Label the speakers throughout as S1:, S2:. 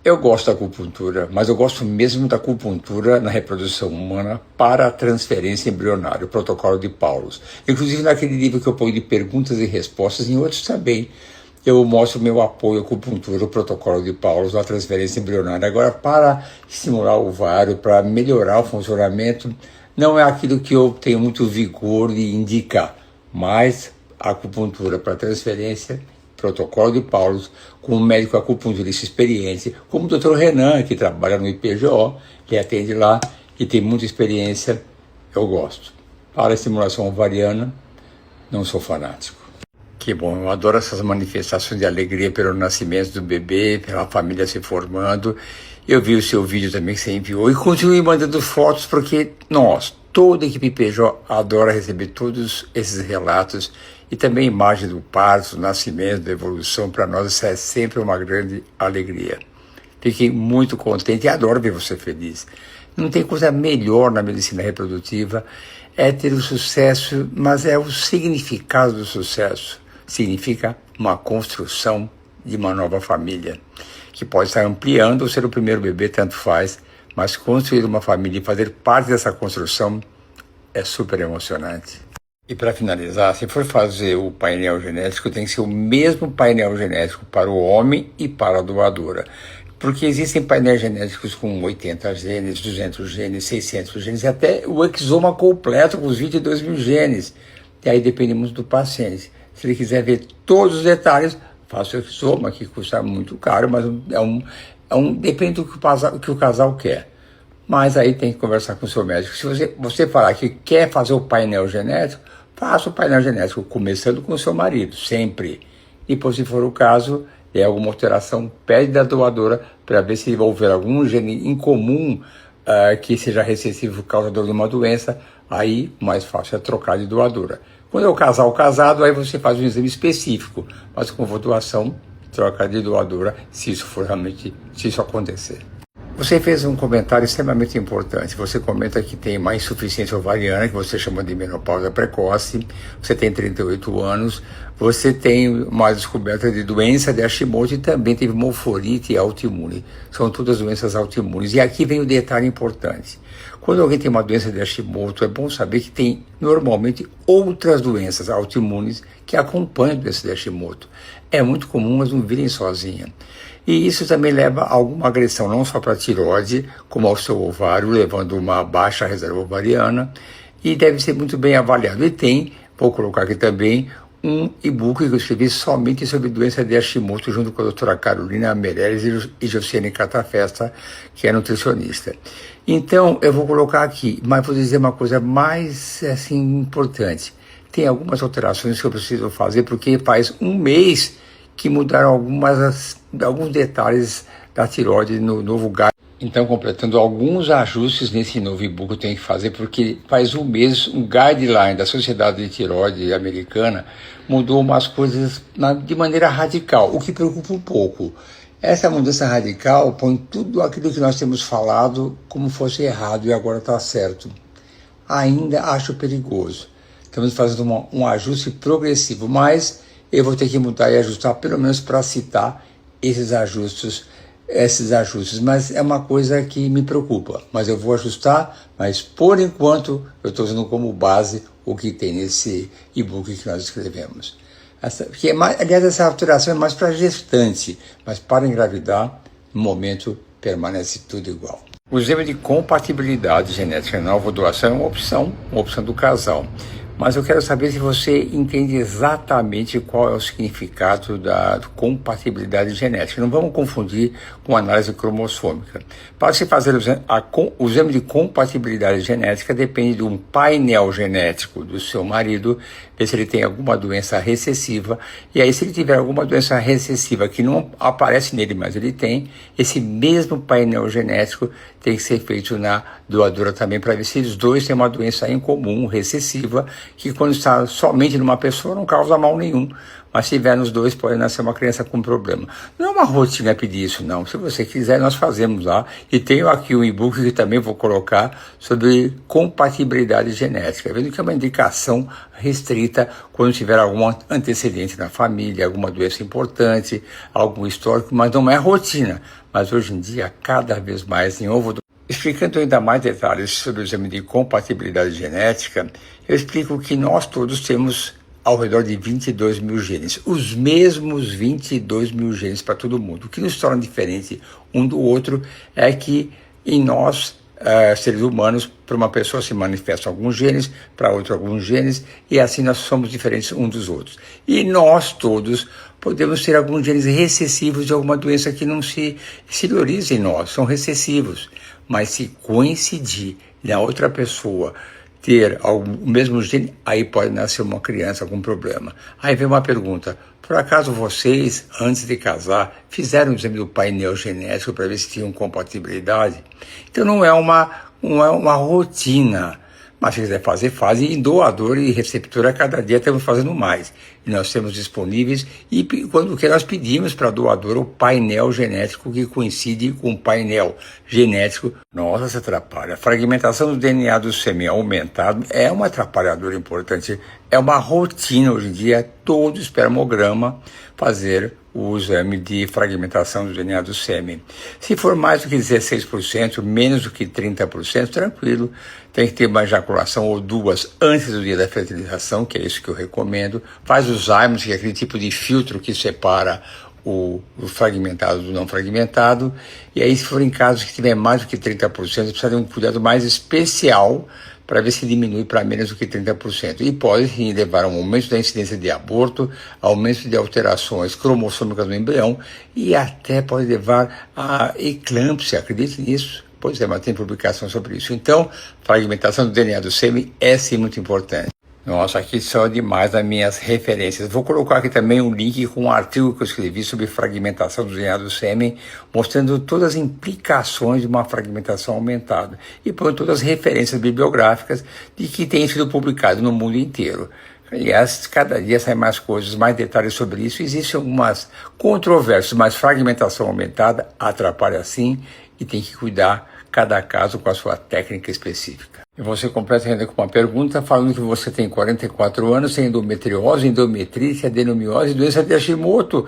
S1: Eu gosto da acupuntura, mas eu gosto mesmo da acupuntura na reprodução humana para a transferência embrionária, o protocolo de Paulos. Inclusive naquele livro que eu ponho de perguntas e respostas, em outros também, eu mostro meu apoio à acupuntura, o protocolo de Paulos, na transferência embrionária. Agora, para estimular o ovário, para melhorar o funcionamento, não é aquilo que eu tenho muito vigor de indicar, mas a acupuntura para transferência, protocolo de Paulos, com um médico acupunturista experiente, como o Dr. Renan, que trabalha no IPGO, que atende lá, que tem muita experiência, eu gosto. Para a estimulação ovariana, não sou fanático. Que bom, eu adoro essas manifestações de alegria pelo nascimento do bebê, pela família se formando. Eu vi o seu vídeo também que você enviou e continue mandando fotos, porque nós, toda a equipe PJ, adora receber todos esses relatos e também a imagem do parto, do nascimento, da evolução. Para nós isso é sempre uma grande alegria. Fiquei muito contente e adoro ver você feliz. Não tem coisa melhor na medicina reprodutiva, é ter o sucesso, mas é o significado do sucesso. Significa uma construção de uma nova família, que pode estar ampliando ou ser o primeiro bebê, tanto faz, mas construir uma família e fazer parte dessa construção é super emocionante. E para finalizar, se for fazer o painel genético, tem que ser o mesmo painel genético para o homem e para a doadora. Porque existem painéis genéticos com 80 genes, 200 genes, 600 genes, e até o exoma completo com os 22 mil genes. E aí depende muito do paciente. Se ele quiser ver todos os detalhes, faça o exoma, que custa muito caro, mas depende do que o casal quer. Mas aí tem que conversar com o seu médico. Se você falar que quer fazer o painel genético, faça o painel genético, começando com o seu marido, sempre. Depois, se for o caso, alguma alteração, pede da doadora para ver se houver algum gene incomum que seja recessivo causador de uma doença. Aí, o mais fácil é trocar de doadora. Quando é o casal casado, aí você faz um exame específico, mas com doação, troca de doadora, se isso acontecer. Você fez um comentário extremamente importante. Você comenta que tem uma insuficiência ovariana, que você chama de menopausa precoce, você tem 38 anos, você tem uma descoberta de doença de Hashimoto e também teve morfolite autoimune. São todas doenças autoimunes. E aqui vem o detalhe importante. Quando alguém tem uma doença de Hashimoto, é bom saber que tem normalmente outras doenças autoimunes que acompanham a doença de Hashimoto. É muito comum, mas não virem sozinha. E isso também leva a alguma agressão, não só para a tireoide, como ao seu ovário, levando uma baixa reserva ovariana, e deve ser muito bem avaliado. E vou colocar aqui também, um e-book que eu escrevi somente sobre doença de Hashimoto, junto com a doutora Carolina Meirelles e Josiane Catafesta, que é nutricionista. Então, eu vou colocar aqui, mas vou dizer uma coisa mais importante. Tem algumas alterações que eu preciso fazer, porque faz um mês que mudaram alguns detalhes da tireoide no novo guideline. Então, completando alguns ajustes nesse novo e-book que eu tenho que fazer, porque faz um mês um guideline da Sociedade de Tireoide Americana mudou umas coisas de maneira radical, o que preocupa um pouco. Essa mudança radical põe tudo aquilo que nós temos falado como fosse errado e agora está certo. Ainda acho perigoso. Estamos fazendo um ajuste progressivo, mas eu vou ter que mudar e ajustar, pelo menos para citar esses ajustes, mas é uma coisa que me preocupa. Mas eu vou ajustar, mas por enquanto eu estou usando como base o que tem nesse e-book que nós escrevemos. Aliás, essa alteração é mais para gestante, mas para engravidar, no momento, permanece tudo igual. O exame de compatibilidade genética na nova doação é uma opção do casal. Mas eu quero saber se você entende exatamente qual é o significado da compatibilidade genética. Não vamos confundir com análise cromossômica. Para se fazer o exame de compatibilidade genética, depende de um painel genético do seu marido, ver se ele tem alguma doença recessiva. E aí, se ele tiver alguma doença recessiva que não aparece nele, mas ele tem, esse mesmo painel genético tem que ser feito na doadora também, para ver se os dois têm uma doença em comum, recessiva, que quando está somente numa pessoa não causa mal nenhum, mas se tiver nos dois, pode nascer uma criança com problema. Não é uma rotina pedir isso, não. Se você quiser, nós fazemos lá. E tenho aqui um e-book que também vou colocar sobre compatibilidade genética, vendo que é uma indicação restrita quando tiver algum antecedente na família, alguma doença importante, algum histórico, mas não é rotina. Mas hoje em dia, cada vez mais, em ovo do... Explicando ainda mais detalhes sobre o exame de compatibilidade genética, eu explico que nós todos temos ao redor de 22 mil genes, os mesmos 22 mil genes para todo mundo. O que nos torna diferente um do outro é que em nós, seres humanos, para uma pessoa se manifestam alguns genes, para outra alguns genes, e assim nós somos diferentes uns dos outros. E nós todos podemos ter alguns genes recessivos de alguma doença que não se exterioriza em nós, são recessivos. Mas se coincidir na outra pessoa ter o mesmo gene, aí pode nascer uma criança com problema. Aí vem uma pergunta: por acaso vocês, antes de casar, fizeram o exame do painel genético para ver se tinham compatibilidade? Então não é uma rotina. Mas se quiser fazer, faz. E doador e receptor a cada dia estamos fazendo mais. E nós temos disponíveis, e quando que nós pedimos para doador o painel genético que coincide com o painel genético. Nossa, se atrapalha. A fragmentação do DNA do sêmen aumentado é uma atrapalhadora importante. É uma rotina hoje em dia, todo espermograma fazer o exame de fragmentação do DNA do sêmen. Se for mais do que 16%, menos do que 30%, tranquilo. Tem que ter uma ejaculação ou duas antes do dia da fertilização, que é isso que eu recomendo. Faz o Zymus, que é aquele tipo de filtro que separa o fragmentado do não fragmentado. E aí, se for em casos que tiver mais do que 30%, precisa de um cuidado mais especial para ver se diminui para menos do que 30%. E pode sim levar a um aumento da incidência de aborto, aumento de alterações cromossômicas no embrião e até pode levar a eclâmpsia, acredite nisso. Pois é, mas tem publicação sobre isso. Então, fragmentação do DNA do sêmen é sim muito importante. Nossa, aqui são demais as minhas referências. Vou colocar aqui também um link com um artigo que eu escrevi sobre fragmentação do DNA do sêmen, mostrando todas as implicações de uma fragmentação aumentada. E põe todas as referências bibliográficas de que tem sido publicado no mundo inteiro. Aliás, cada dia saem mais coisas, mais detalhes sobre isso. Existem algumas controvérsias, mas fragmentação aumentada atrapalha sim e tem que cuidar cada caso com a sua técnica específica. E você completa ainda com uma pergunta falando que você tem 44 anos, tem endometriose, endometrite, adenomiose, doença de Hashimoto.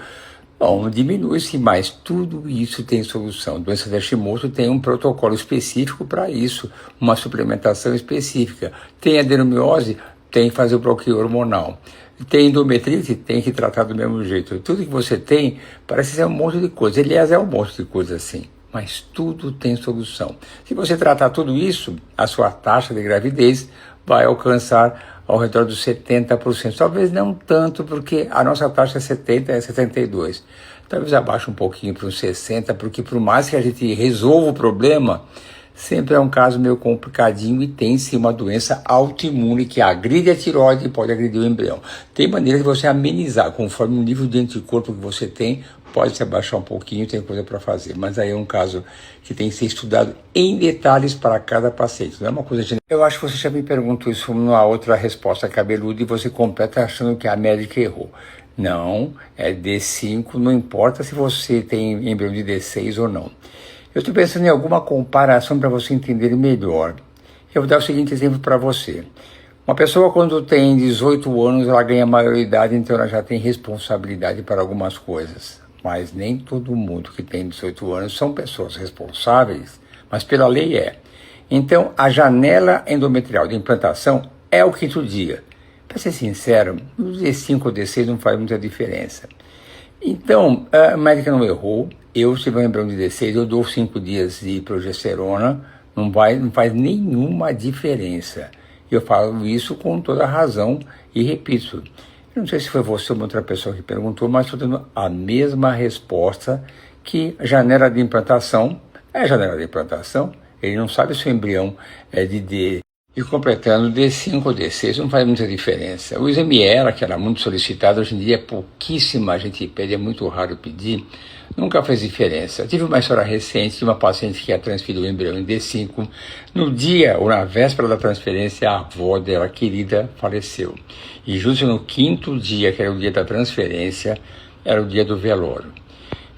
S1: Bom, diminui-se, mas tudo isso tem solução. Doença de Hashimoto tem um protocolo específico para isso, uma suplementação específica. Tem adenomiose, tem que fazer o bloqueio hormonal. Tem endometrite, tem que tratar do mesmo jeito. Tudo que você tem parece ser um monte de coisa. Aliás, é um monte de coisa assim. Mas tudo tem solução. Se você tratar tudo isso, a sua taxa de gravidez vai alcançar ao redor dos 70%. Talvez não tanto, porque a nossa taxa é 70%, é 72%. Talvez abaixe um pouquinho para uns 60%, porque por mais que a gente resolva o problema, sempre é um caso meio complicadinho e tem sim uma doença autoimune que agride a tireoide e pode agredir o embrião. Tem maneira de você amenizar, conforme o nível de anticorpo que você tem, pode se abaixar um pouquinho, tem coisa para fazer. Mas aí é um caso que tem que ser estudado em detalhes para cada paciente. Não é uma coisa genérica. Eu acho que você já me perguntou isso numa outra resposta cabeluda e você completa achando que a médica errou. Não, é D5, não importa se você tem embrião de D6 ou não. Eu estou pensando em alguma comparação para você entender melhor. Eu vou dar o seguinte exemplo para você. Uma pessoa quando tem 18 anos, ela ganha maioridade, então ela já tem responsabilidade para algumas coisas. Mas nem todo mundo que tem 18 anos são pessoas responsáveis, mas pela lei é. Então, a janela endometrial de implantação é o quinto dia. Para ser sincero, no D5 ou D6 não faz muita diferença. Então, a médica não errou. Eu, se tiver um embrião de D6, eu dou 5 dias de progesterona, não faz nenhuma diferença. Eu falo isso com toda a razão e repito. Eu não sei se foi você ou uma outra pessoa que perguntou, mas estou dando a mesma resposta que a janela de implantação é a janela de implantação. Ele não sabe se o embrião é de D. E completando D5 ou D6 não faz muita diferença. O exame ELA, que era muito solicitado, hoje em dia é pouquíssima, a gente pede, é muito raro pedir. nunca fez diferença. Eu tive uma história recente de uma paciente que ia transferir o embrião em D5. No dia ou na véspera da transferência, a avó dela, querida, faleceu. E justo no 5º dia, que era o dia da transferência, era o dia do velório.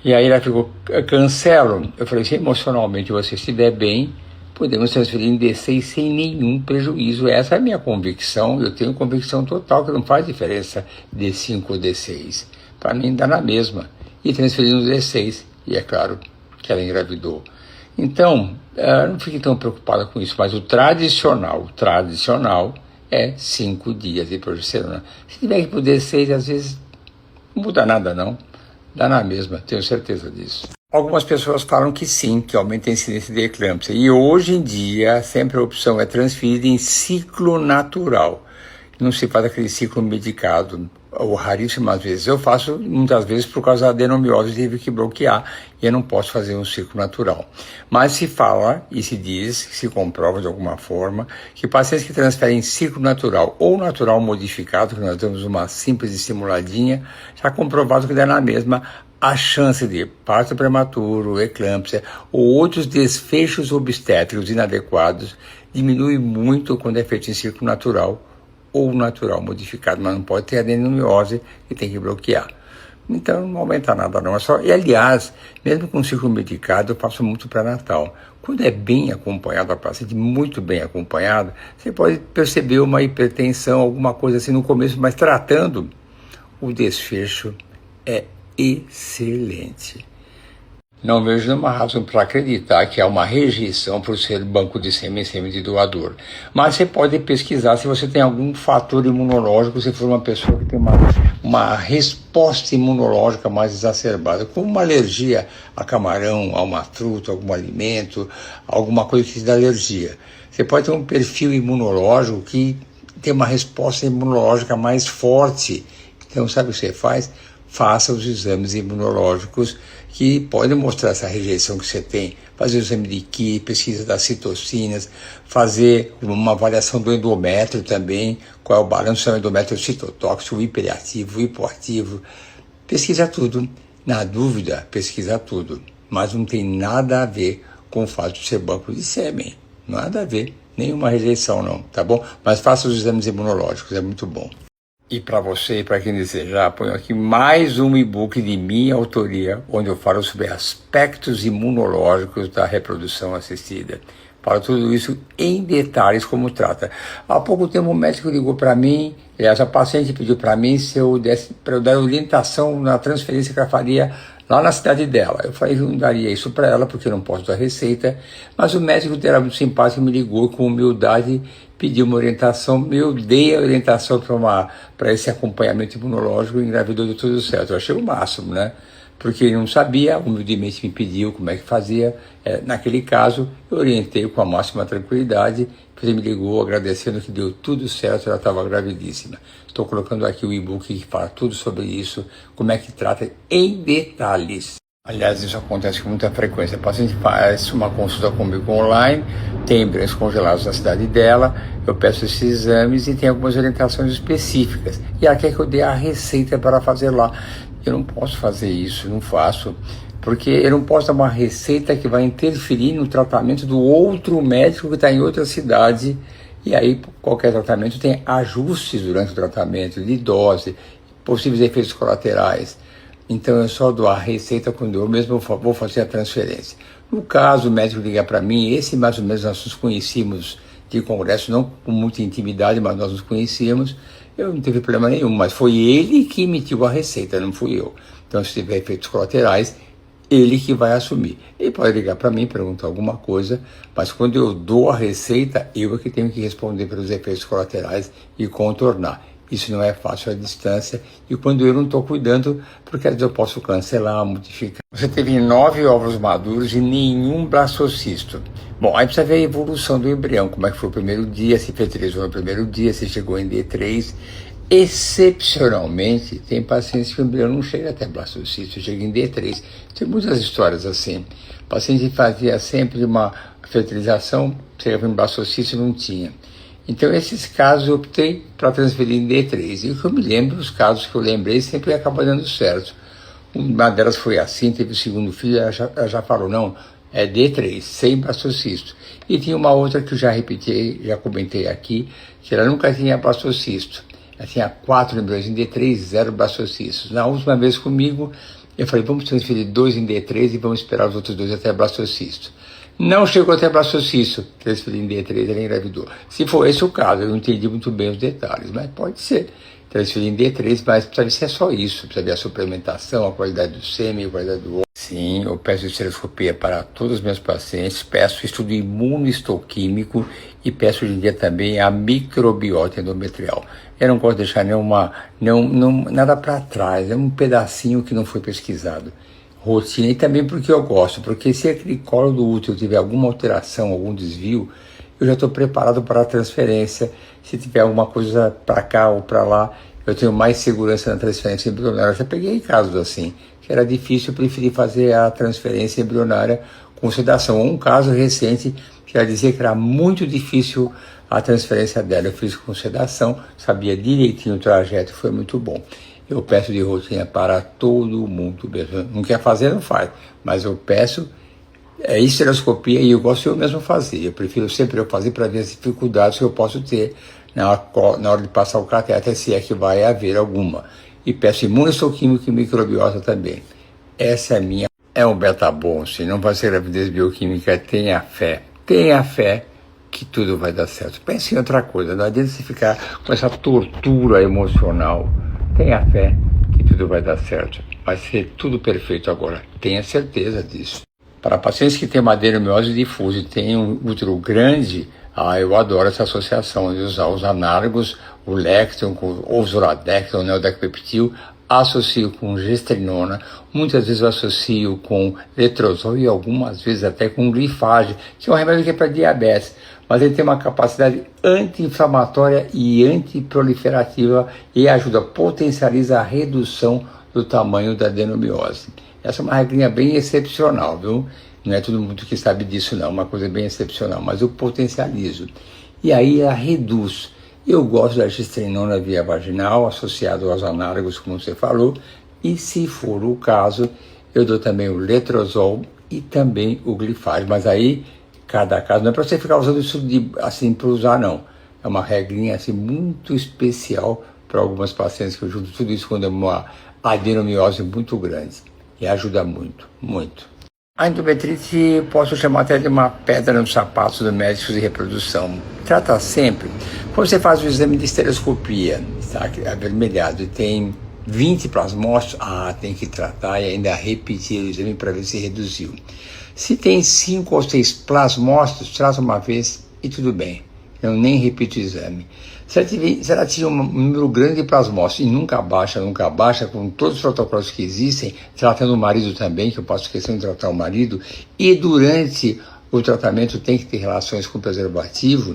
S1: E aí ela ficou, cancelo. Eu falei, se emocionalmente você estiver bem, podemos transferir em D6 sem nenhum prejuízo. Essa é a minha convicção. Eu tenho convicção total que não faz diferença D5 ou D6. Para mim dá na mesma. E transferir no D6. E é claro que ela engravidou. Então, não fique tão preocupada com isso. Mas o tradicional é 5 dias de progesterona. Se tiver que ir para o D6, às vezes não muda nada não. Dá na mesma, tenho certeza disso. Algumas pessoas falam que sim, que aumenta a incidência de eclâmpsia. E hoje em dia, sempre a opção é transferida em ciclo natural. Não se faz aquele ciclo medicado, ou raríssimas vezes. Eu faço muitas vezes por causa da adenomiose, tive que bloquear, e eu não posso fazer um ciclo natural. Mas se fala, e se diz, se comprova de alguma forma, que pacientes que transferem em ciclo natural ou natural modificado, que nós damos uma simples estimuladinha, já comprovado que dá na mesma a chance de parto prematuro, eclâmpsia ou outros desfechos obstétricos inadequados diminui muito quando é feito em ciclo natural ou natural modificado, mas não pode ter adenomiose e tem que bloquear. Então não aumenta nada não, é só... E aliás, mesmo com ciclo medicado, eu faço muito pré-natal. Quando é bem acompanhado, a paciente muito bem acompanhada, você pode perceber uma hipertensão, alguma coisa assim no começo, mas tratando, o desfecho é excelente. Não vejo nenhuma razão para acreditar que há uma rejeição por ser banco de sêmen de doador. Mas você pode pesquisar se você tem algum fator imunológico, se for uma pessoa que tem uma resposta imunológica mais exacerbada, como uma alergia a camarão, a uma fruta, a algum alimento, alguma coisa que te dá alergia. Você pode ter um perfil imunológico que tem uma resposta imunológica mais forte. Então, sabe o que você faz? Faça os exames imunológicos que podem mostrar essa rejeição que você tem. Fazer o exame de Ki, pesquisa das citocinas, fazer uma avaliação do endométrio também, qual é o balanço do endométrio citotóxico, hiperativo, hipoativo. Pesquisa tudo. Na dúvida, pesquisa tudo. Mas não tem nada a ver com o fato de ser banco de sêmen. Nada a ver. Nenhuma rejeição não, tá bom? Mas faça os exames imunológicos, é muito bom. E para você e para quem desejar, ponho aqui mais um e-book de minha autoria, onde eu falo sobre aspectos imunológicos da reprodução assistida. Falo tudo isso em detalhes como trata. Há pouco tempo um médico ligou para mim, essa paciente pediu para mim se eu desse para eu dar orientação na transferência que ela faria lá na cidade dela. Eu falei que não daria isso para ela, porque eu não posso dar receita, mas o médico era muito simpático, me ligou com humildade, pediu uma orientação, eu dei a orientação para esse acompanhamento imunológico e engravidou de tudo certo. Eu achei o máximo, né? Porque ele não sabia, humildemente me pediu como é que fazia. Naquele caso, eu orientei com a máxima tranquilidade, ele me ligou agradecendo que deu tudo certo, ela estava gravidíssima. Estou colocando aqui o e-book que fala tudo sobre isso, como é que trata em detalhes. Aliás, isso acontece com muita frequência. A paciente faz uma consulta comigo online, tem embriões congelados na cidade dela, eu peço esses exames e tem algumas orientações específicas. E ela quer que eu dê a receita para fazer lá. Eu não posso fazer isso, não faço, porque eu não posso dar uma receita que vai interferir no tratamento do outro médico que está em outra cidade. E aí, qualquer tratamento tem ajustes durante o tratamento, de dose, possíveis efeitos colaterais. Então eu só dou a receita quando eu mesmo vou fazer a transferência. No caso, o médico liga para mim, esse mais ou menos nós nos conhecíamos de congresso, não com muita intimidade, mas nós nos conhecíamos. Eu não tive problema nenhum, mas foi ele que emitiu a receita, não fui eu. Então, se tiver efeitos colaterais, ele que vai assumir. Ele pode ligar para mim, perguntar alguma coisa, mas quando eu dou a receita, eu é que tenho que responder pelos efeitos colaterais e contornar. Isso não é fácil à distância, e quando eu não estou cuidando, porque às vezes eu posso cancelar, modificar. Você teve 9 óvulos maduros e nenhum blastocisto. Bom, aí precisa ver a evolução do embrião, como é que foi o primeiro dia, se fertilizou no primeiro dia, se chegou em D3. Excepcionalmente, tem pacientes que o embrião não chega até blastocisto, chega em D3. Tem muitas histórias assim. O paciente fazia sempre uma fertilização, chegava em blastocisto e não tinha. Então, esses casos eu optei para transferir em D3. E o que eu me lembro, os casos que eu lembrei, sempre acaba dando certo. Uma delas foi assim, teve o segundo filho, ela já falou, não, é D3, sem blastocisto. E tinha uma outra que eu já repeti, já comentei aqui, que ela nunca tinha blastocisto. Ela tinha 4 embriões em D3, 0 blastocistos. Na última vez comigo, eu falei, vamos transferir 2 em D3 e vamos esperar os outros 2 até blastocisto. Não chegou até blastocisto, transferir em D3, ela engravidou. Se for esse o caso, eu não entendi muito bem os detalhes, mas pode ser. Transferir em D3, mas precisa ver se é só isso, precisa ver a suplementação, a qualidade do sêmen, a qualidade do ovo. Sim, eu peço esteroscopia para todos os meus pacientes, peço estudo imunohistoquímico e peço hoje em dia também a microbiota endometrial. Eu não gosto de deixar nada para trás, é um pedacinho que não foi pesquisado. Rotina, e também porque eu gosto, porque se aquele colo do útero tiver alguma alteração, algum desvio, eu já estou preparado para a transferência. Se tiver alguma coisa para cá ou para lá, eu tenho mais segurança na transferência embrionária. Eu já peguei casos assim, que era difícil, eu preferi fazer a transferência embrionária com sedação. Um caso recente, que ela dizia que era muito difícil a transferência dela. Eu fiz com sedação, sabia direitinho o trajeto, foi muito bom. Eu peço de rotina para todo mundo mesmo. Não quer fazer, não faz. Mas eu peço esteroscopia e eu gosto eu mesmo fazer. Eu prefiro sempre eu fazer para ver as dificuldades que eu posso ter na hora de passar o catéter, se é que vai haver alguma. E peço imunohistoquímica e microbiota também. Essa é a minha. É um beta-bom, se não vai ser gravidez bioquímica, tenha fé. Tenha fé que tudo vai dar certo. Pense em outra coisa, não adianta você ficar com essa tortura emocional. Tenha fé que tudo vai dar certo. Vai ser tudo perfeito agora. Tenha certeza disso. Para pacientes que têm uma adenomiose difusa e têm um útero grande, eu adoro essa associação de usar os análogos, o Lectin, o Zoradectin, o Neodecpeptil, associo com gestrinona, muitas vezes eu associo com letrozol e algumas vezes até com glifage, que é um remédio que é para diabetes, mas ele tem uma capacidade anti-inflamatória e antiproliferativa e ajuda, potencializa a redução do tamanho da adenomiose. Essa é uma regrinha bem excepcional, viu? Não é todo mundo que sabe disso não, uma coisa bem excepcional, mas eu potencializo. E aí ela reduz. Eu gosto da gestrinona via vaginal, associado aos análogos, como você falou, e se for o caso, eu dou também o letrozol e também o glifage, mas aí, cada caso, não é para você ficar usando isso assim para usar não. É uma regrinha assim muito especial para algumas pacientes que eu junto tudo isso quando é uma adenomiose muito grande. E ajuda muito, muito. A endometrite posso chamar até de uma pedra no sapato do médico de reprodução. Trata sempre. Quando você faz o exame de estereoscopia, está avermelhado e tem 20 plasmócitos, tem que tratar e ainda repetir o exame para ver se reduziu. Se tem 5 ou 6 plasmócitos, trata uma vez e tudo bem. Eu nem repito o exame. Se ela tinha um número grande de plasmócitos e nunca baixa, com todos os protocolos que existem, tratando o marido também, que eu posso esquecer de tratar o marido, e durante o tratamento tem que ter relações com preservativo,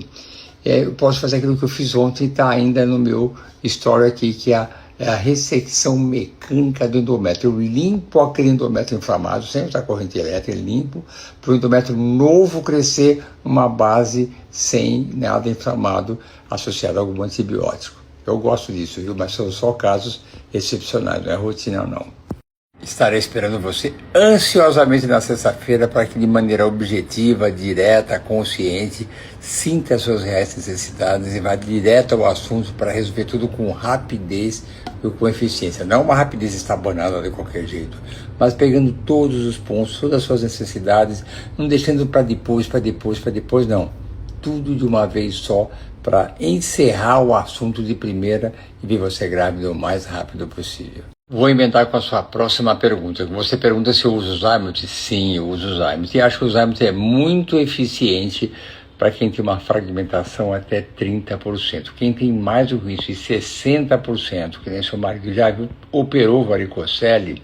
S1: eu posso fazer aquilo que eu fiz ontem e está ainda no meu story aqui, que é a ressecção mecânica do endométrio. Eu limpo aquele endométrio inflamado, sem usar corrente elétrica, limpo, para o endométrio novo crescer numa base sem nada inflamado associado a algum antibiótico. Eu gosto disso, viu? Mas são só casos excepcionais, não é rotina não. Estarei esperando você ansiosamente na sexta-feira para que de maneira objetiva, direta, consciente, sinta as suas reais necessidades e vá direto ao assunto para resolver tudo com rapidez e com eficiência. Não uma rapidez estabanada de qualquer jeito, mas pegando todos os pontos, todas as suas necessidades, não deixando para depois, não. Tudo de uma vez só para encerrar o assunto de primeira e ver você grávida o mais rápido possível. Vou emendar com a sua próxima pergunta. Você pergunta se eu uso o Zymot? Sim, eu uso o Zymot. E acho que o Zymot é muito eficiente para quem tem uma fragmentação até 30%. Quem tem mais do que isso, e 60%, que nem seu marido já operou varicocele,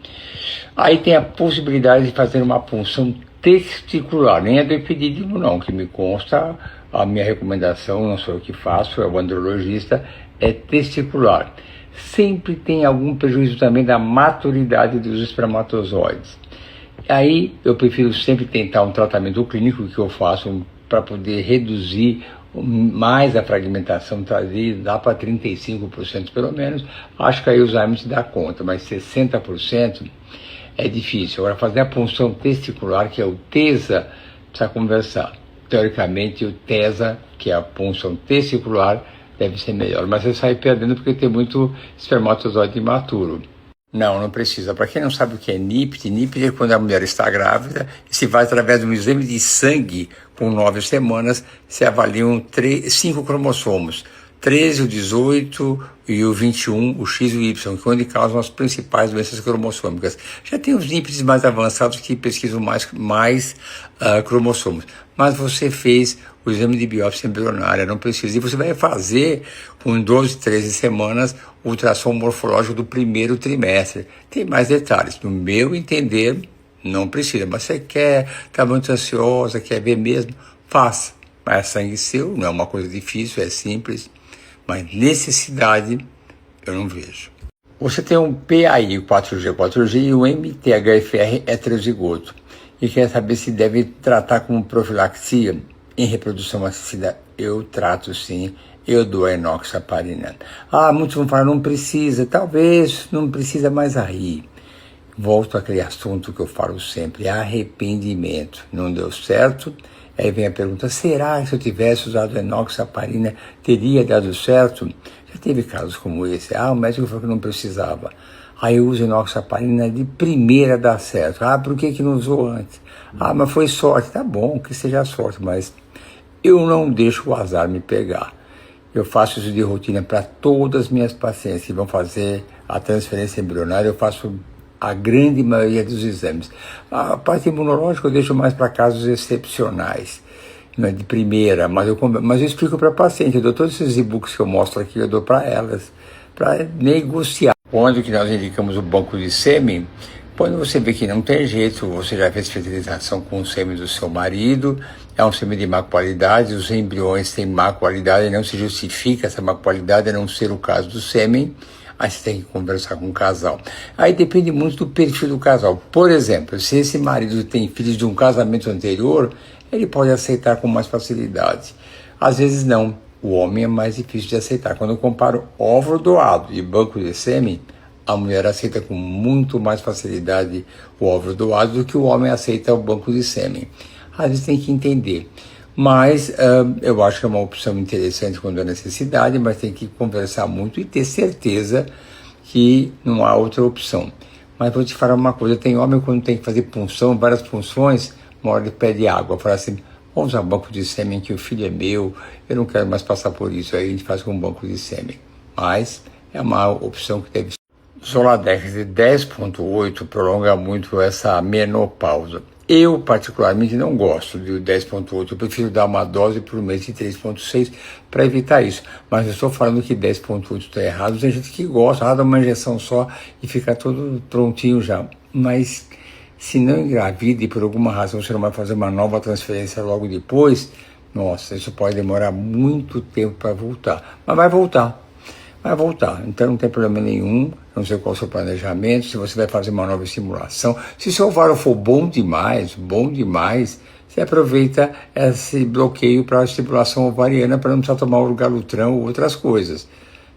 S1: aí tem a possibilidade de fazer uma punção testicular. Nem é do epidídimo não, que me consta, a minha recomendação, não sou eu que faço, é o andrologista, é testicular. Sempre tem algum prejuízo também da maturidade dos espermatozoides. Aí eu prefiro sempre tentar um tratamento clínico que eu faço para poder reduzir mais a fragmentação trazida, dá para 35% pelo menos, acho que aí o Alzheimer se dá conta, mas 60% é difícil. Agora, fazer a punção testicular, que é o TESA, precisa conversar. Teoricamente, o TESA, que é a punção testicular, deve ser melhor, mas você sai perdendo porque tem muito espermatozoide imaturo. Não precisa. Para quem não sabe o que é NIPT, NIPT é quando a mulher está grávida e se vai através de um exame de sangue com 9 semanas, se avaliam 5 cromossomos, 13, o 18 e o 21, o X e o Y, que é onde causam as principais doenças cromossômicas. Já tem os NIPTs mais avançados que pesquisam mais cromossomos. Mas você fez o exame de biópsia embrionária, não precisa. E você vai fazer, com 12, 13 semanas, o ultrassom morfológico do primeiro trimestre. Tem mais detalhes. No meu entender, não precisa. Mas você quer, está muito ansiosa, quer ver mesmo, faça. Mas é sangue seu, não é uma coisa difícil, é simples. Mas necessidade, eu não vejo. Você tem um PAI 4G e um MTHFR heterozigoto. E quer saber se deve tratar como profilaxia em reprodução assistida. Eu trato sim, eu dou a enoxaparina. Muitos vão falar, não precisa, talvez não precisa mais aí. Volto àquele assunto que eu falo sempre, arrependimento. Não deu certo? Aí vem a pergunta, será que se eu tivesse usado enoxaparina teria dado certo? Já teve casos como esse. O médico falou que não precisava. Aí eu uso enoxaparina de primeira dá certo. Por que não usou antes? Mas foi sorte. Tá bom, que seja sorte, mas eu não deixo o azar me pegar. Eu faço isso de rotina para todas as minhas pacientes que vão fazer a transferência embrionária. Eu faço a grande maioria dos exames. A parte imunológica eu deixo mais para casos excepcionais, não é de primeira, mas eu explico para a paciente. Eu dou todos esses e-books que eu mostro aqui, eu dou para elas, para negociar. Quando que nós indicamos o banco de sêmen? Quando você vê que não tem jeito, você já fez fertilização com o sêmen do seu marido, é um sêmen de má qualidade, os embriões têm má qualidade, não se justifica essa má qualidade a não ser o caso do sêmen, aí você tem que conversar com o casal. Aí depende muito do perfil do casal. Por exemplo, se esse marido tem filhos de um casamento anterior, ele pode aceitar com mais facilidade. Às vezes não. O homem é mais difícil de aceitar. Quando eu comparo óvulo doado e banco de sêmen, a mulher aceita com muito mais facilidade o óvulo doado do que o homem aceita o banco de sêmen. Às vezes tem que entender. Mas eu acho que é uma opção interessante quando há necessidade, mas tem que conversar muito e ter certeza que não há outra opção. Mas vou te falar uma coisa, tem homem quando tem que fazer punção, várias punções, uma hora ele pede água, fala assim, vamos usar banco de sêmen que o filho é meu, eu não quero mais passar por isso, aí a gente faz com banco de sêmen. Mas é uma opção que deve ser. Zoladex de 10.8 prolonga muito essa menopausa. Eu, particularmente, não gosto de 10.8, eu prefiro dar uma dose por mês de 3.6 para evitar isso. Mas eu estou falando que 10.8 está errado, tem gente que gosta, dá uma injeção só e fica tudo prontinho já. Mas se não engravida e por alguma razão você não vai fazer uma nova transferência logo depois, nossa, isso pode demorar muito tempo para voltar. Mas vai voltar. Vai voltar, então não tem problema nenhum, não sei qual é o seu planejamento, se você vai fazer uma nova estimulação. Se seu ovário for bom demais, você aproveita esse bloqueio para a estimulação ovariana para não precisar tomar orgalutran ou outras coisas.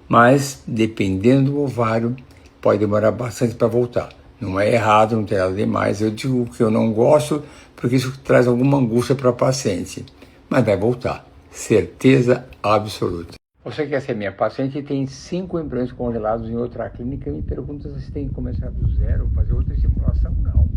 S1: Mas, dependendo do ovário, pode demorar bastante para voltar. Não é errado, não tem nada demais. Eu digo que eu não gosto porque isso traz alguma angústia para a paciente. Mas vai voltar, certeza absoluta. Você quer ser minha paciente e tem 5 embriões congelados em outra clínica e me pergunta se tem que começar do zero, fazer outra estimulação? Não.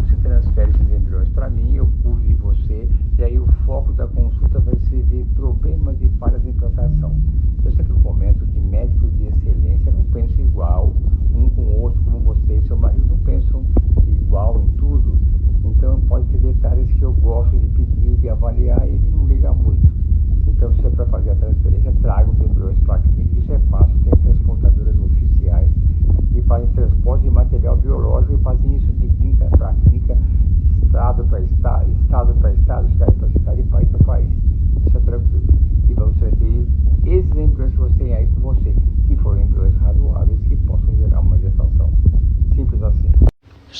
S1: Você transfere esses embriões para mim, eu cuido de você, e aí o foco da consulta vai ser ver problemas e falhas de implantação. Eu sempre comento que médicos de excelência não pensam igual um com o outro, como você e seu marido não pensam igual em tudo. Então pode ter detalhes que eu gosto de pedir, de avaliar, e ele não liga muito. Então, se é para fazer a transferência, traga os embriões para a clínica, isso é fácil, tem transportadoras oficiais que fazem transporte de material biológico e fazem isso de clínica para clínica, estado para estado,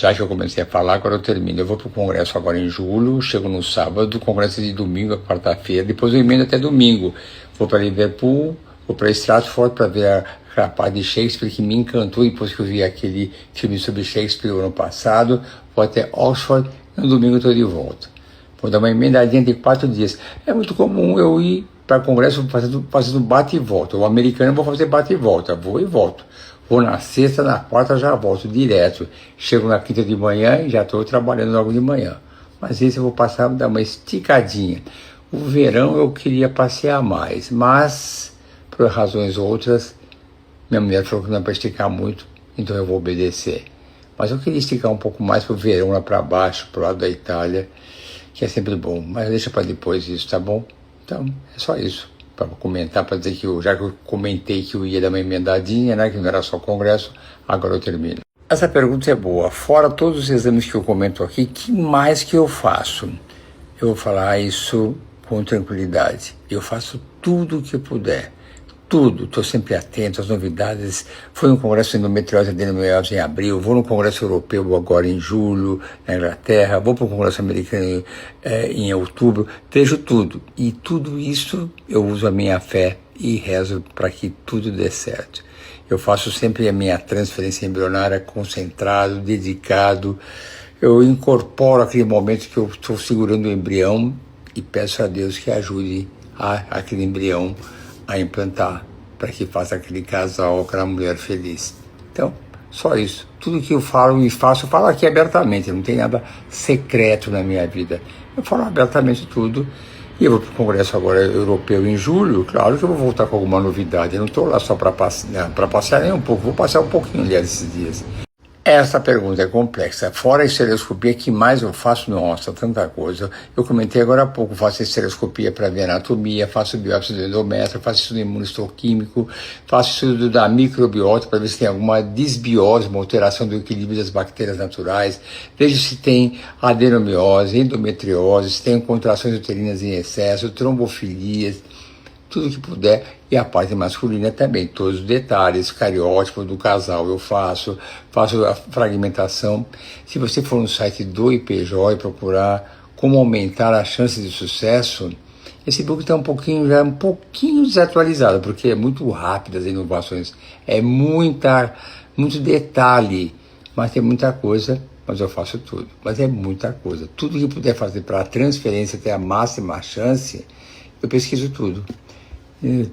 S1: Já que eu comecei a falar, agora eu termino. Eu vou para o Congresso agora em julho, chego no sábado, o Congresso é de domingo a quarta-feira, depois eu emendo até domingo. Vou para Liverpool, vou para Stratford para ver a Rapaz de Shakespeare, que me encantou depois que eu vi aquele filme sobre Shakespeare o ano passado. Vou até Oxford, no domingo eu estou de volta. Vou dar uma emendadinha de 4 dias. É muito comum eu ir para o Congresso fazendo bate e volta. O americano eu vou fazer bate e volta, vou e volto. Vou na sexta, na quarta já volto direto. Chego na quinta de manhã e já estou trabalhando logo de manhã. Mas esse eu vou passar, dar uma esticadinha. O verão eu queria passear mais, mas por razões outras, minha mulher falou que não é para esticar muito, então eu vou obedecer. Mas eu queria esticar um pouco mais pro verão lá para baixo, pro lado da Itália, que é sempre bom. Mas deixa para depois isso, tá bom? Então, é só isso. Para comentar, para dizer que já que eu comentei que eu ia dar uma emendadinha, né, que não era só congresso, agora eu termino. Essa pergunta é boa. Fora todos os exames que eu comento aqui, que mais que eu faço? Eu vou falar isso com tranquilidade. Eu faço tudo o que eu puder. Tudo, estou sempre atento às novidades. Fui no Congresso de Endometriose e Adenomiose em abril, vou no Congresso Europeu agora em julho, na Inglaterra, vou para o Congresso Americano em outubro, vejo tudo. E tudo isso eu uso a minha fé e rezo para que tudo dê certo. Eu faço sempre a minha transferência embrionária concentrado, dedicado. Eu incorporo aquele momento que eu estou segurando o embrião e peço a Deus que ajude aquele embrião a implantar, para que faça aquele casal, aquela mulher feliz. Então, só isso. Tudo que eu falo e faço, eu falo aqui abertamente, não tem nada secreto na minha vida. Eu falo abertamente tudo. E eu vou para o Congresso agora europeu em julho, claro que eu vou voltar com alguma novidade. Eu não estou lá só para passear nem um pouco, vou passear um pouquinho, aliás, esses dias. Essa pergunta é complexa. Fora a estereoscopia, que mais eu faço? Nossa, tanta coisa. Eu comentei agora há pouco, faço estereoscopia para ver anatomia, faço biópsia do endométrio, faço estudo imunistoquímico, faço estudo da microbiota para ver se tem alguma disbiose, uma alteração do equilíbrio das bactérias naturais, vejo se tem adenomiose, endometriose, se tem contrações uterinas em excesso, trombofilias, tudo que puder, e a parte masculina também, todos os detalhes, cariótipo do casal eu faço a fragmentação. Se você for no site do IPJ e procurar como aumentar a chance de sucesso, esse book está um pouquinho desatualizado, porque é muito rápido as inovações, é muito detalhe, mas tem muita coisa, mas eu faço tudo, mas é muita coisa. Tudo que puder fazer para a transferência ter a máxima chance, eu pesquiso tudo.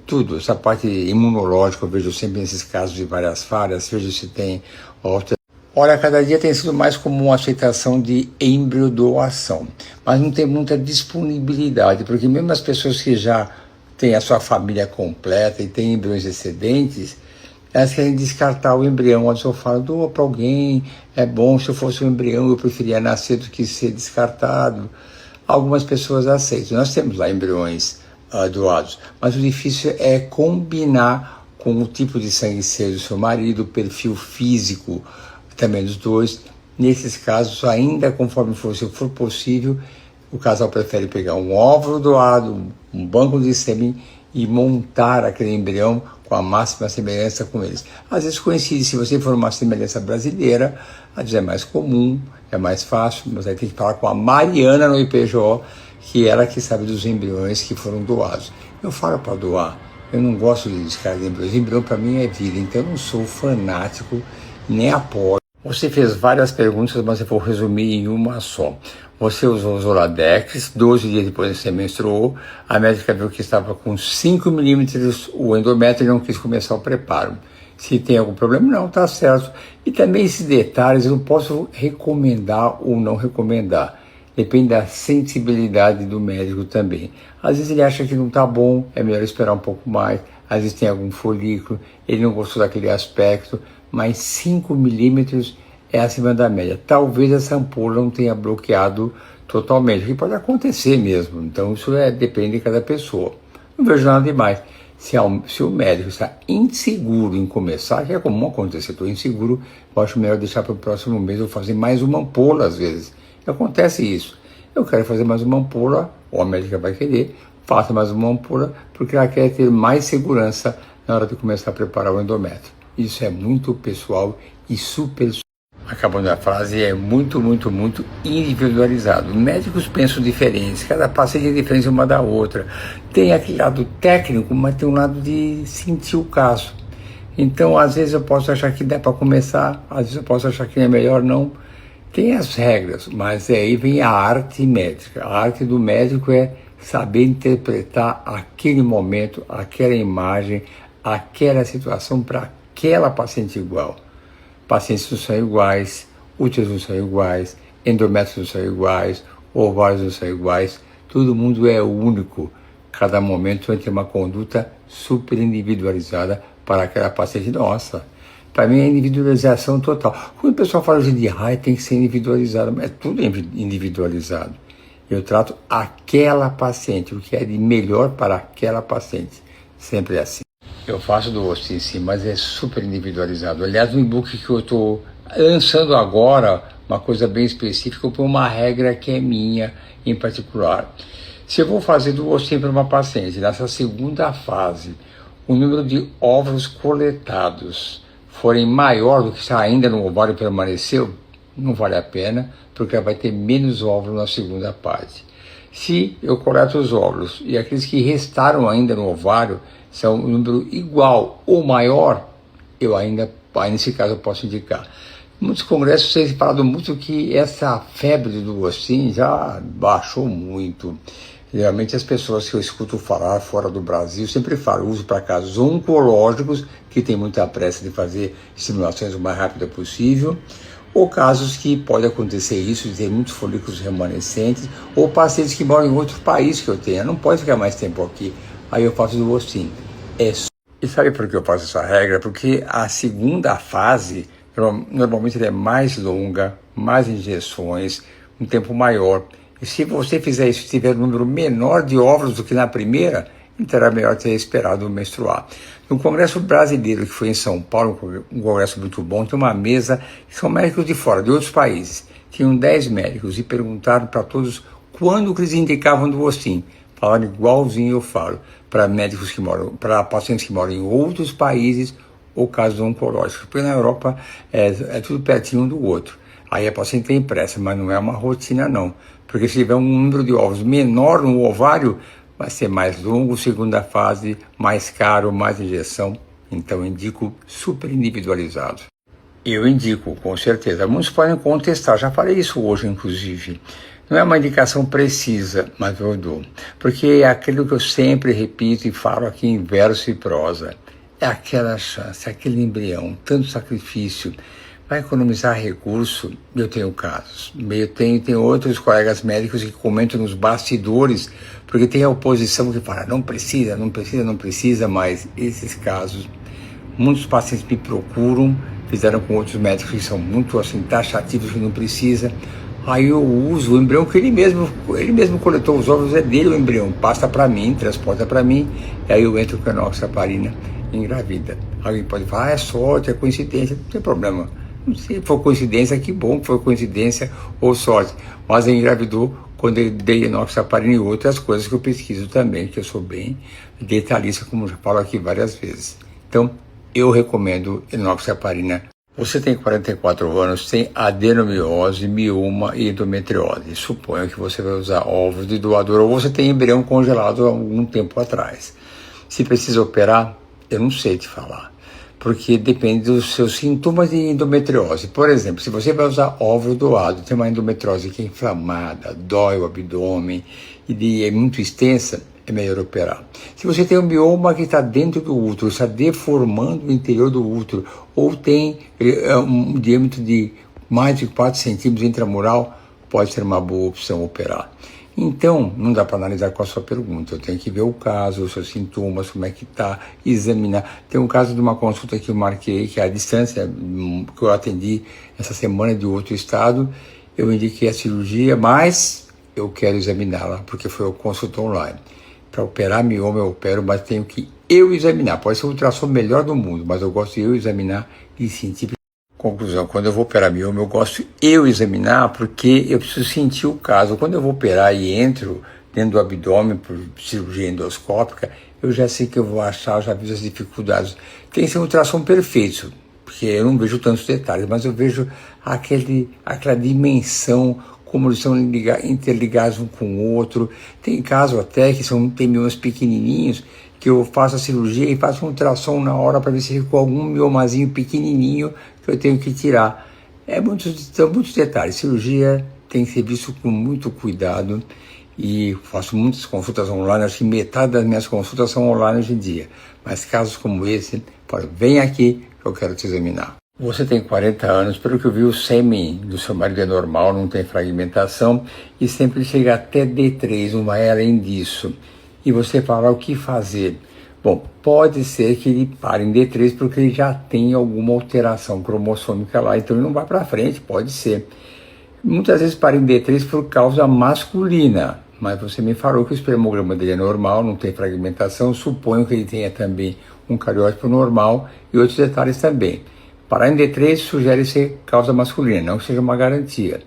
S1: Tudo, essa parte imunológica eu vejo sempre nesses casos de várias falhas, vejo se tem outra. Olha, cada dia tem sido mais comum a aceitação de embriodoação, mas não tem muita disponibilidade, porque mesmo as pessoas que já têm a sua família completa e têm embriões excedentes, elas querem descartar o embrião. Antes eu falo, doa para alguém, é bom, se eu fosse um embrião eu preferia nascer do que ser descartado. Algumas pessoas aceitam. Nós temos lá embriões doados, mas o difícil é combinar com o tipo de sangue ser do seu marido, o perfil físico também dos dois. Nesses casos, ainda conforme se for possível, o casal prefere pegar um óvulo doado, um banco de sêmen e montar aquele embrião com a máxima semelhança com eles. Às vezes coincide, se você for uma semelhança brasileira, às vezes é mais comum, é mais fácil, mas aí tem que falar com a Mariana no IPJ, que é ela que sabe dos embriões que foram doados. Eu falo para doar, eu não gosto de descartar embriões. Embrião para mim é vida, então eu não sou fanático, nem apoio. Você fez várias perguntas, mas eu vou resumir em uma só. Você usou o Zoladex, 12 dias depois você menstruou, a médica viu que estava com 5 milímetros o endométrio e não quis começar o preparo. Se tem algum problema, não, tá certo. E também esses detalhes eu não posso recomendar ou não recomendar. Depende da sensibilidade do médico também. Às vezes ele acha que não está bom, é melhor esperar um pouco mais. Às vezes tem algum folículo, ele não gostou daquele aspecto, mas 5 milímetros é acima da média. Talvez essa ampola não tenha bloqueado totalmente, o que pode acontecer mesmo. Então isso depende de cada pessoa. Não vejo nada demais. Se o médico está inseguro em começar, que é comum acontecer, estou inseguro, eu acho melhor deixar para o próximo mês ou fazer mais uma ampola às vezes. Acontece isso. Eu quero fazer mais uma ampola, ou a médica vai querer, faça mais uma ampola, porque ela quer ter mais segurança na hora de começar a preparar o endométrio. Isso é muito pessoal e super. acabando a frase, é muito, muito, muito individualizado. Médicos pensam diferentes, cada paciente é diferente uma da outra. Tem aquele lado técnico, mas tem um lado de sentir o caso. Então, às vezes eu posso achar que dá para começar, às vezes eu posso achar que é melhor não. Tem as regras, mas aí vem a arte médica. A arte do médico é saber interpretar aquele momento, aquela imagem, aquela situação para aquela paciente igual. Pacientes não são iguais, úteros não são iguais, endométrios não são iguais, ovários não são iguais, todo mundo é único. Cada momento vai ter uma conduta super individualizada para aquela paciente. Nossa, para mim é individualização total. Quando o pessoal fala de tem que ser individualizado, mas é tudo individualizado. Eu trato aquela paciente, o que é de melhor para aquela paciente. Sempre é assim. Eu faço do Austin, sim, mas é super individualizado. Aliás, no e-book que eu estou lançando agora, uma coisa bem específica, eu ponho uma regra que é minha em particular. Se eu vou fazer do Austin para uma paciente, nessa segunda fase, o número de óvulos coletados forem maior do que está ainda no ovário permaneceu, não vale a pena, porque ela vai ter menos óvulos na segunda parte. Se eu coleto os óvulos e aqueles que restaram ainda no ovário são um número igual ou maior, eu ainda nesse caso eu posso indicar. Muitos congressos têm falado muito que essa febre do Austin já baixou muito. Geralmente as pessoas que eu escuto falar fora do Brasil sempre falam, uso para casos oncológicos, que tem muita pressa de fazer estimulações o mais rápido possível, ou casos que pode acontecer isso, de ter muitos folículos remanescentes, ou pacientes que moram em outro país que eu tenha, não pode ficar mais tempo aqui, aí eu faço do Austin. E sabe por que eu faço essa regra? Porque a segunda fase, normalmente ela é mais longa, mais injeções, um tempo maior. E se você fizer isso e tiver um número menor de óvulos do que na primeira, então era melhor ter esperado menstruar. No Congresso Brasileiro, que foi em São Paulo, um congresso muito bom, tem uma mesa, que são médicos de fora, de outros países. Tinham 10 médicos e perguntaram para todos quando que eles indicavam do Austin. Falaram igualzinho eu falo, para médicos que moram, para pacientes que moram em outros países ou casos oncológicos. Porque na Europa é tudo pertinho um do outro. Aí a paciente tem pressa, mas não é uma rotina não. Porque se tiver um número de ovos menor no ovário, vai ser mais longo, segunda fase, mais caro, mais injeção. Então eu indico super individualizado. Eu indico, com certeza. Muitos podem contestar, já falei isso hoje, inclusive. Não é uma indicação precisa, mas eu dou. Porque é aquilo que eu sempre repito e falo aqui em verso e prosa. É aquela chance, aquele embrião, tanto sacrifício. Vai economizar recurso? Eu tenho casos. Eu tenho outros colegas médicos que comentam nos bastidores, porque tem a oposição que fala, não precisa, não precisa, não precisa, mas esses casos, muitos pacientes me procuram, fizeram com outros médicos que são muito assim, taxativos que não precisa. Aí eu uso o embrião que ele mesmo coletou os óvulos, é dele o embrião, passa para mim, transporta para mim, e aí eu entro com a enoxaparina engravida. Alguém pode falar, é sorte, é coincidência, não tem problema. Se for coincidência, que bom que foi coincidência ou sorte. Mas ele engravidou quando eu dei enoxaparina e outras coisas que eu pesquiso também, que eu sou bem detalhista, como já falo aqui várias vezes. Então, eu recomendo enoxaparina. Você tem 44 anos, tem adenomiose, mioma e endometriose. Suponho que você vai usar ovos de doador ou você tem embrião congelado há algum tempo atrás. Se precisa operar, eu não sei te falar. Porque depende dos seus sintomas de endometriose. Por exemplo, se você vai usar óvulo doado, tem uma endometriose que é inflamada, dói o abdômen e é muito extensa, é melhor operar. Se você tem um mioma que está dentro do útero, está deformando o interior do útero, ou tem um diâmetro de mais de 4 centímetros intramural, pode ser uma boa opção operar. Então, não dá para analisar com a sua pergunta. Eu tenho que ver o caso, os seus sintomas, como é que está, examinar. Tem um caso de uma consulta que eu marquei, que é a distância que eu atendi essa semana de outro estado. Eu indiquei a cirurgia, mas eu quero examiná-la, porque foi o consulta online. Para operar mioma eu opero, mas tenho que eu examinar. Pode ser o ultrassom melhor do mundo, mas eu gosto de eu examinar e sentir. Conclusão, quando eu vou operar mioma, eu gosto eu examinar porque eu preciso sentir o caso. Quando eu vou operar e entro dentro do abdômen por cirurgia endoscópica, eu já sei que eu vou achar, eu já vi as dificuldades. Tem que ser um ultrassom perfeito, porque eu não vejo tantos detalhes, mas eu vejo aquela dimensão, como eles estão interligados um com o outro. Tem casos até que são miomas pequenininhos, que eu faço a cirurgia e faço um ultrassom na hora para ver se ficou algum miomazinho pequenininho que eu tenho que tirar. São muitos detalhes. Cirurgia tem que ser visto com muito cuidado e faço muitas consultas online. Acho que metade das minhas consultas são online hoje em dia. Mas casos como esse, vem aqui que eu quero te examinar. Você tem 40 anos, pelo que eu vi, o sêmen do seu marido é normal, não tem fragmentação e sempre chega até D3, não vai além disso. E você fala o que fazer. Bom, pode ser que ele pare em D3 porque ele já tem alguma alteração cromossômica lá, então ele não vai para frente, pode ser. Muitas vezes para em D3 por causa masculina, mas você me falou que o espermograma dele é normal, não tem fragmentação, suponho que ele tenha também um cariótipo normal e outros detalhes também. Parar em D3 sugere ser causa masculina, não que seja uma garantia,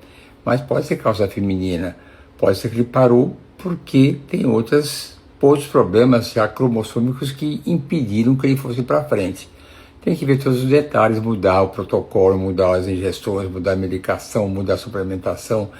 S1: mas pode ser causa feminina, pode ser que ele parou porque tem outros problemas já cromossômicos que impediram que ele fosse para frente. Tem que ver todos os detalhes, mudar o protocolo, mudar as ingestões, mudar a medicação, mudar a suplementação.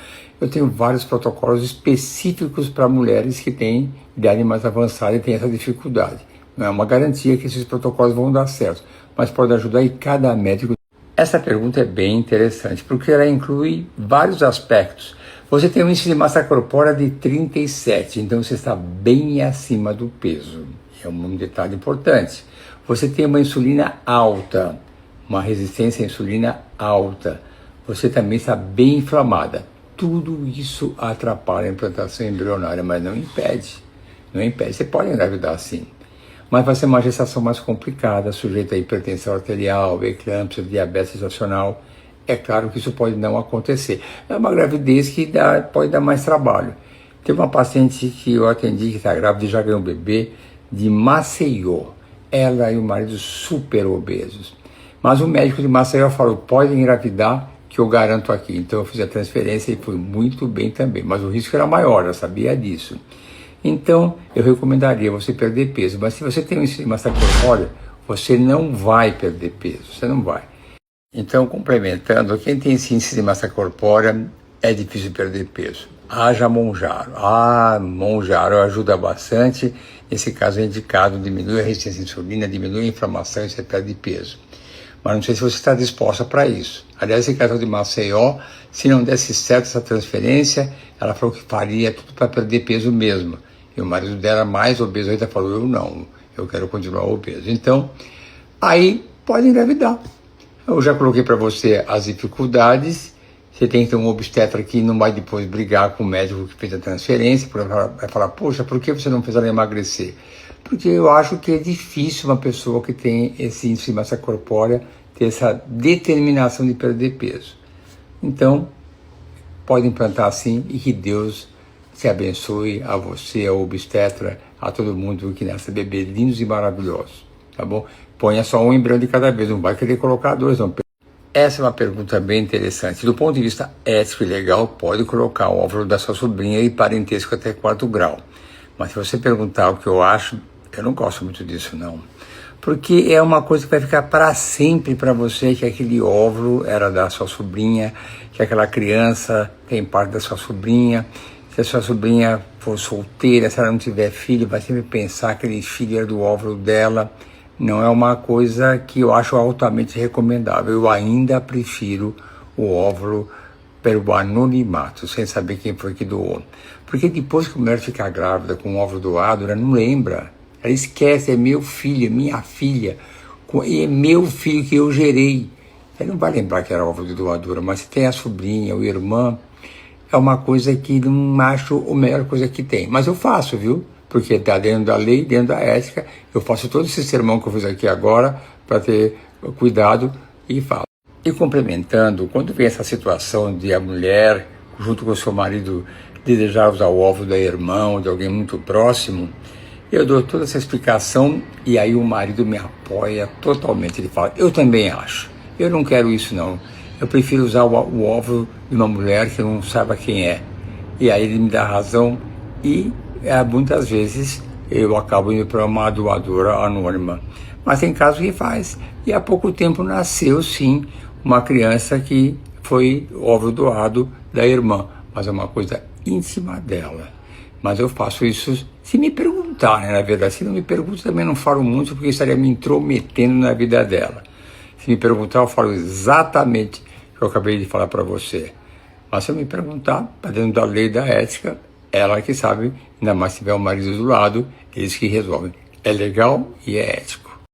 S1: Eu tenho vários protocolos específicos para mulheres que têm idade mais avançada e têm essa dificuldade. Não é uma garantia que esses protocolos vão dar certo, mas pode ajudar em cada médico. Essa pergunta é bem interessante, porque ela inclui vários aspectos. Você tem um índice de massa corpórea de 37, então você está bem acima do peso. É um detalhe importante. Você tem uma insulina alta, uma resistência à insulina alta. Você também está bem inflamada. Tudo isso atrapalha a implantação embrionária, mas não impede. Não impede. Você pode engravidar sim. Mas vai ser uma gestação mais complicada, sujeita a hipertensão arterial, eclâmpsia, diabetes gestacional. É claro que isso pode não acontecer. É uma gravidez que pode dar mais trabalho. Teve uma paciente que eu atendi que está grávida e já ganhou um bebê de Maceió. Ela e o marido super obesos. Mas o médico de Maceió falou, pode engravidar que eu garanto aqui. Então eu fiz a transferência e foi muito bem também. Mas o risco era maior, eu sabia disso. Então eu recomendaria você perder peso. Mas se você tem um índice de massa corpórea, você não vai perder peso, você não vai. Então, complementando, quem tem esse índice de massa corpórea é difícil perder peso. Haja Monjaro. Monjaro ajuda bastante. Nesse caso é indicado, diminui a resistência à insulina, diminui a inflamação e você perde peso. Mas não sei se você está disposta para isso. Aliás, esse caso de Maceió, se não desse certo essa transferência, ela falou que faria tudo para perder peso mesmo. E o marido dela, mais obeso ainda, falou, eu não, eu quero continuar obeso. Então, aí pode engravidar. Eu já coloquei para você as dificuldades. Você tem que ter um obstetra que não vai depois brigar com o médico que fez a transferência, vai falar, poxa, por que você não fez ela emagrecer? Porque eu acho que é difícil uma pessoa que tem esse índice de massa corpórea ter essa determinação de perder peso. Então, pode implantar sim e que Deus te abençoe, a você, ao obstetra, a todo mundo que nasce bebê lindos e maravilhosos, tá bom? Ponha só um embrião de cada vez, não vai querer colocar dois, não. Essa é uma pergunta bem interessante. Do ponto de vista ético e legal, pode colocar o óvulo da sua sobrinha e parentesco até 4º grau. Mas se você perguntar o que eu acho, eu não gosto muito disso, não. Porque é uma coisa que vai ficar para sempre para você, que aquele óvulo era da sua sobrinha, que aquela criança tem parte da sua sobrinha. Se a sua sobrinha for solteira, se ela não tiver filho, vai sempre pensar que aquele filho era do óvulo dela. Não é uma coisa que eu acho altamente recomendável. Eu ainda prefiro o óvulo pelo anonimato, sem saber quem foi que doou. Porque depois que a mulher fica grávida com o óvulo doado, ela não lembra. Ela esquece, é meu filho, é minha filha, é meu filho que eu gerei. Ela não vai lembrar que era óvulo de doadora, mas se tem a sobrinha ou a irmã, é uma coisa que não acho a melhor coisa que tem. Mas eu faço, viu? Porque está dentro da lei, dentro da ética. Eu faço todo esse sermão que eu fiz aqui agora para ter cuidado e falo. E complementando, quando vem essa situação de a mulher, junto com o seu marido, desejar usar o óvulo da irmã ou de alguém muito próximo, eu dou toda essa explicação e aí o marido me apoia totalmente. Ele fala, eu também acho. Eu não quero isso não. Eu prefiro usar o óvulo de uma mulher que eu não saiba quem é. E aí ele me dá razão e muitas vezes eu acabo indo para uma doadora anônima. Mas tem casos que faz. E há pouco tempo nasceu, sim, uma criança que foi óvulo doado da irmã, mas é uma coisa íntima dela. Mas eu faço isso se me perguntar, né, na verdade. Se não me pergunta, também não falo muito, porque estaria me intrometendo na vida dela. Se me perguntar, eu falo exatamente o que eu acabei de falar para você. Mas se eu me perguntar, para dentro da lei da ética, ela que sabe, ainda mais se tiver o marido do lado, eles que resolvem. É legal e é ético.